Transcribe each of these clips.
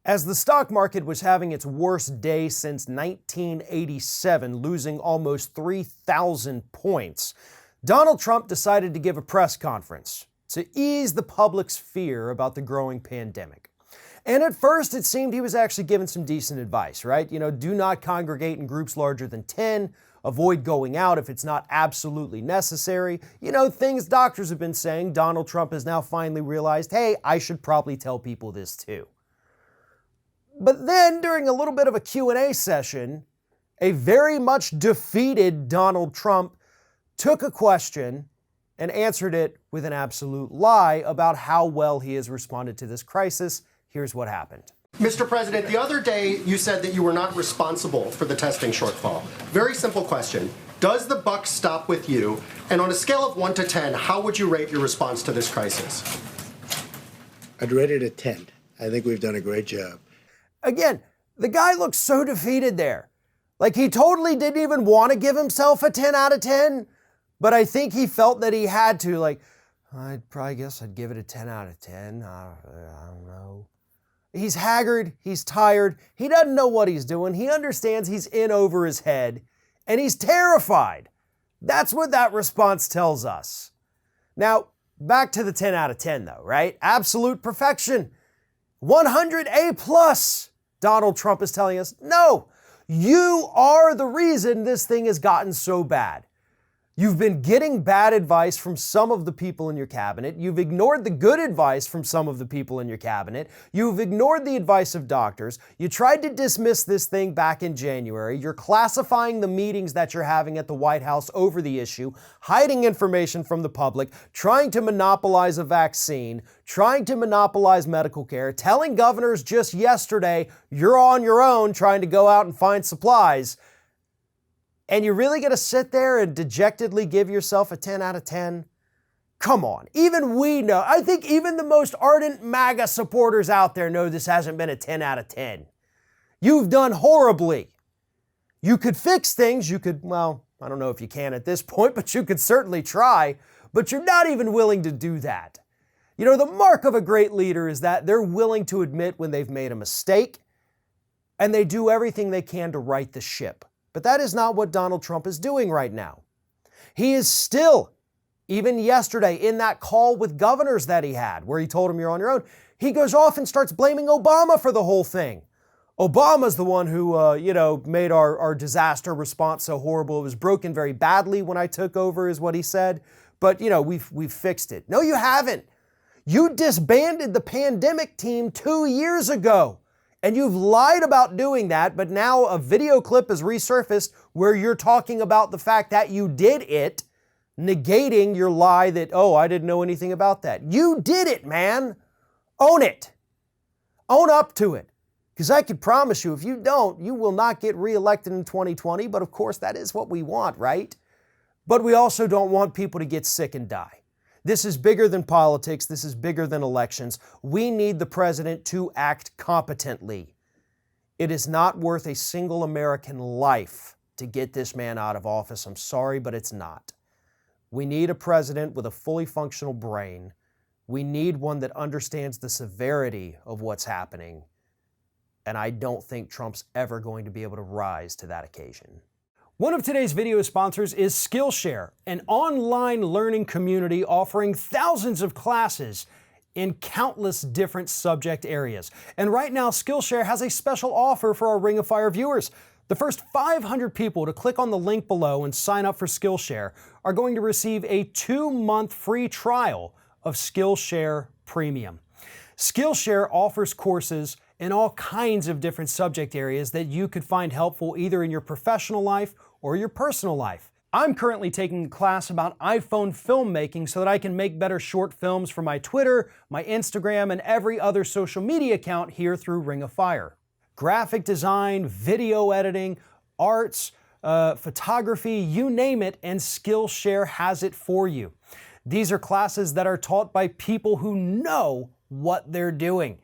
As the stock market was having its worst day since 1987, losing almost 3,000 points, Donald Trump decided to give a press conference to ease the public's fear about the growing pandemic. And at first, it seemed he was actually giving some decent advice, right? Do not congregate in groups larger than 10, avoid going out if it's not absolutely necessary. Things doctors have been saying. Donald Trump has now finally realized, hey, I should probably tell people this too. But then during a little bit of a Q&A session, a very much defeated Donald Trump took a question and answered it with an absolute lie about how well he has responded to this crisis. Here's what happened. Mr. President, the other day you said that you were not responsible for the testing shortfall. Very simple question. Does the buck stop with you? And on a scale of 1 to 10, how would you rate your response to this crisis? I'd rate it a 10. I think we've done a great job. Again, the guy looks so defeated there. Like he totally didn't even want to give himself a 10 out of 10, but I think he felt that he had to. I'd give it a 10 out of 10. I don't know. He's haggard, he's tired, he doesn't know what he's doing, he understands he's in over his head, and he's terrified. That's what that response tells us. Now, back to the 10 out of 10 though, right? Absolute perfection. 100 A+. Donald Trump is telling us, no, you are the reason this thing has gotten so bad. You've been getting bad advice from some of the people in your cabinet. You've ignored the good advice from some of the people in your cabinet. You've ignored the advice of doctors. You tried to dismiss this thing back in January. You're classifying the meetings that you're having at the White House over the issue, hiding information from the public, trying to monopolize a vaccine, trying to monopolize medical care, telling governors just yesterday, you're on your own trying to go out and find supplies. And you're really going to sit there and dejectedly give yourself a 10 out of 10? Come on. Even we know. I think even the most ardent MAGA supporters out there know this hasn't been a 10 out of 10. You've done horribly. You could fix things. You could, well, I don't know if you can at this point, but you could certainly try. But you're not even willing to do that. The mark of a great leader is that they're willing to admit when they've made a mistake, and they do everything they can to right the ship. But that is not what Donald Trump is doing right now. He is still, even yesterday, in that call with governors that he had, where he told them you're on your own, he goes off and starts blaming Obama for the whole thing. Obama's the one who, made our disaster response so horrible. It was broken very badly when I took over, is what he said. But, we've fixed it. No, you haven't. You disbanded the pandemic team 2 years ago. And you've lied about doing that, but now a video clip has resurfaced where you're talking about the fact that you did it, negating your lie that, oh, I didn't know anything about that. You did it, man. Own it. Own up to it. Because I can promise you, if you don't, you will not get reelected in 2020. But of course, that is what we want, right? But we also don't want people to get sick and die. This is bigger than politics. This is bigger than elections. We need the president to act competently. It is not worth a single American life to get this man out of office. I'm sorry, but it's not. We need a president with a fully functional brain. We need one that understands the severity of what's happening. And I don't think Trump's ever going to be able to rise to that occasion. One of today's video sponsors is Skillshare, an online learning community offering thousands of classes in countless different subject areas. And right now, Skillshare has a special offer for our Ring of Fire viewers. The first 500 people to click on the link below and sign up for Skillshare are going to receive a 2-month free trial of Skillshare Premium. Skillshare offers courses in all kinds of different subject areas that you could find helpful either in your professional life or your personal life. I'm currently taking a class about iPhone filmmaking so that I can make better short films for my Twitter, my Instagram, and every other social media account here through Ring of Fire. Graphic design, video editing, arts, photography, you name it, and Skillshare has it for you. These are classes that are taught by people who know what they're doing.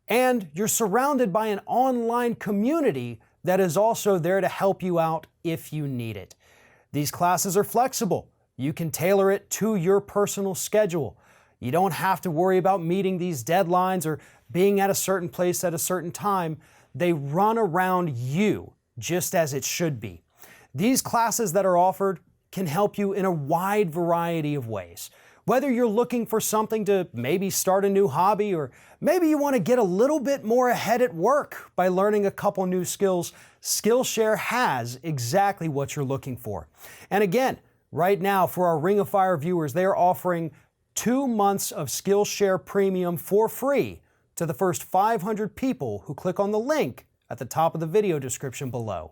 And you're surrounded by an online community that is also there to help you out if you need it. These classes are flexible. You can tailor it to your personal schedule. You don't have to worry about meeting these deadlines or being at a certain place at a certain time, they run around you just as it should be. These classes that are offered can help you in a wide variety of ways. Whether you're looking for something to maybe start a new hobby, or maybe you want to get a little bit more ahead at work by learning a couple new skills, Skillshare has exactly what you're looking for. And again, right now for our Ring of Fire viewers, they are offering 2 months of Skillshare Premium for free to the first 500 people who click on the link at the top of the video description below.